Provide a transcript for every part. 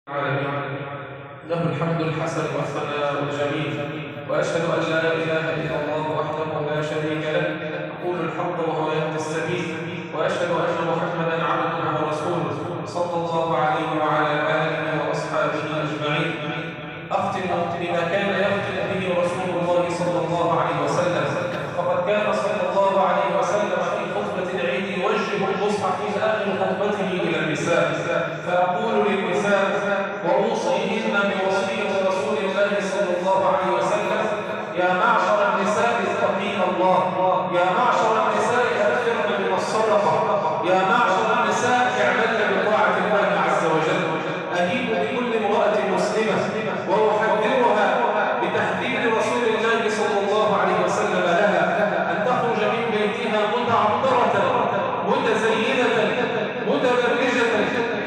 العالمين له الحمد الحسن والثناء الجميل وأشهد أن لا إله إلا الله وحده لا شريك له يقول الحق وهو يهدي السبيل وأشهد أن محمدا عبده ورسوله صلى الله عليه وعلى آله وأصحابه أجمعين. أختم بما كان يختم به رسول الله صلى الله عليه وسلم، فقد كان صلى الله عليه وسلم في خطبة العيد يوجه المصحف في آخر خطبته إلى النساء، فأقول للنساء وأوصيهن بوصية رسول الله صلى الله عليه وسلم: يا معشر النساء اتقين الله، يا معشر النساء أكثرن من الصدقة، يا معشر النساء اعملن بطاعة الله عز وجل. أجيب بكل امرأة مسلمة وأحذرها بتحذير رسول الله صلى الله عليه وسلم لها أن تخرج من بيتها متعطرة متزينة متبرجة،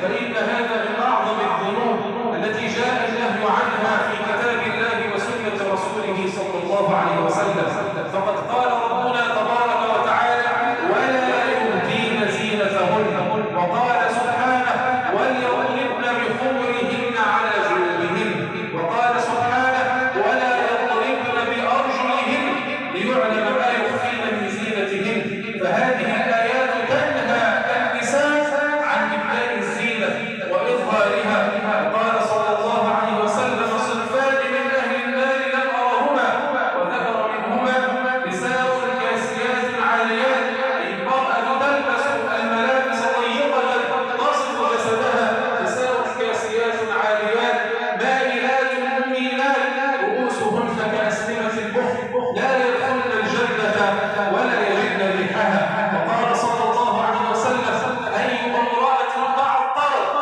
فإن هذا من أعظم الذنوب التي جاء النهي عنها في كتاب الله وسنة رسوله صلى الله عليه وسلم. فقد قال ربنا تبارك وتعالى: ولا يبدين زينتهن، وقال سبحانه: وليضربن بخمرهن على جيوبهن، وقال سبحانه: ولا يضربن بأرجلهن ليعلم ما يخفين من زينتهن. فهذه الآيات تنهى النساء عن إبداء الزينة وإظهارها. قال صلى الله عليه وسلم: صنفان من أهل النار لم أرهما، وذكر منهما نساء كاسيات عاريات، المرأة تلبس الملابس ضيقة تصف جسدها، نساء كاسيات عاريات مائلات مميلات رؤوسهن كأسنمة البخت لا يدخلن الجنة ولا يجدن ريحها. وقال صلى الله عليه وسلم: أي امرأة تعطرت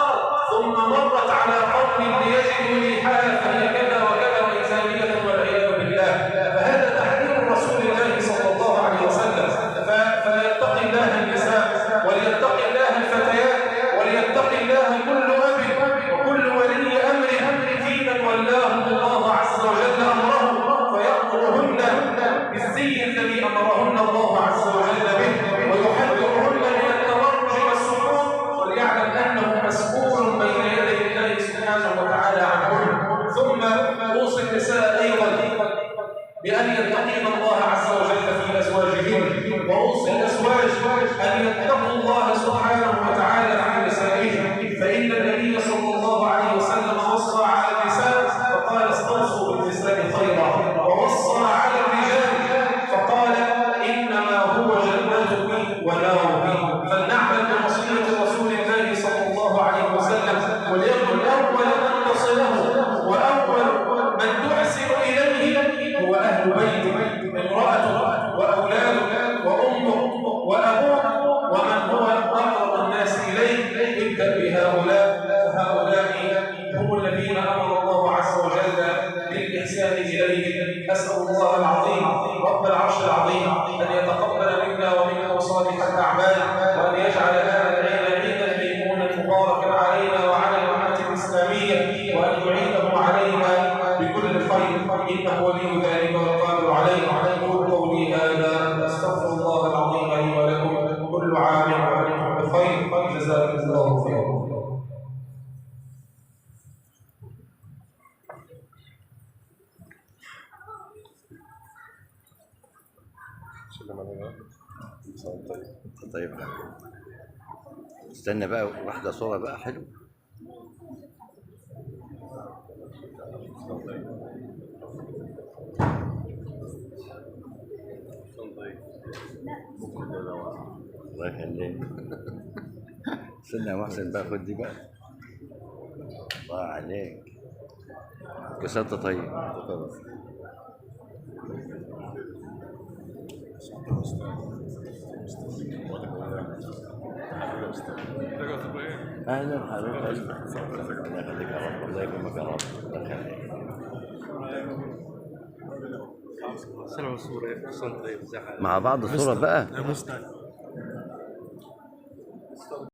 ثم مرت على قوم ليجدوا ريحها فهي كذا وكذا وإنسانية والعياذ بالله. فهذا تحذير رسول الله صلى الله عليه وسلم. فليتقي الله النساء وليتقي الله الفتيات وليتقي الله كل أب وكل ولي أمر في من ولاهم الله عز وجل أمره، فيأمرهن بالزي الذي أمرهن الله عز وجل به، ويحذرهن من التبرج والسفور، وليعلم أنه مسؤول بين يدي الله سبحانه وتعالى عنهن. ثم أوصي النساء أيضا بأن يتقين الله عز وجل في أزواجهن، وأوصي الأزواج أن يتقوا الله سبحانه وتعالى في نسائهم، فإن النبي صلى الله عليه وسلم وصى على النساء فقال: استوصوا بالنساء خيرا، ووصى على الرجال فقال: إنما هو جنتك ونارك. فلنعمل بوصية رسول الله صلى الله عليه وسلم، وليكن أول من تصله وأول من تحسن إليه هو أهل بيته، امرأته وأولاده وأمه وأبوه ومن هو أقرب الناس إليه. ابدأ بهؤلاء، فهؤلاء هم الذين أمر الله عز وجل بالإحسان إليهم. أسأل الله العظيم رب العرش العظيم أن يتقبل منا ومنكم صالح الأعمال، وأن يجعل هذا العيد عيدا ميمونا مباركا علينا وعلى الأمة الإسلامية، وأن يعيده علينا بكل خير، إنه ولي ذلك والقادر عليه. أقول قولي هذا أستغفر الله العظيم لي ولكم. كل عام وأنتم بخير، جزاكم الله خيرا. طيب، استنى بقى واحدة صورة بقى حلو. الله يخليك. استنى يا محسن بقى، خد دي بقى. الله عليك، كسرت. طيب اهلا حبيب قلبي، الله يخليك يا رب، الله يكرمك يا رب، الله يخليك. سلام الصورة طيب مع بعض الصورة بقى.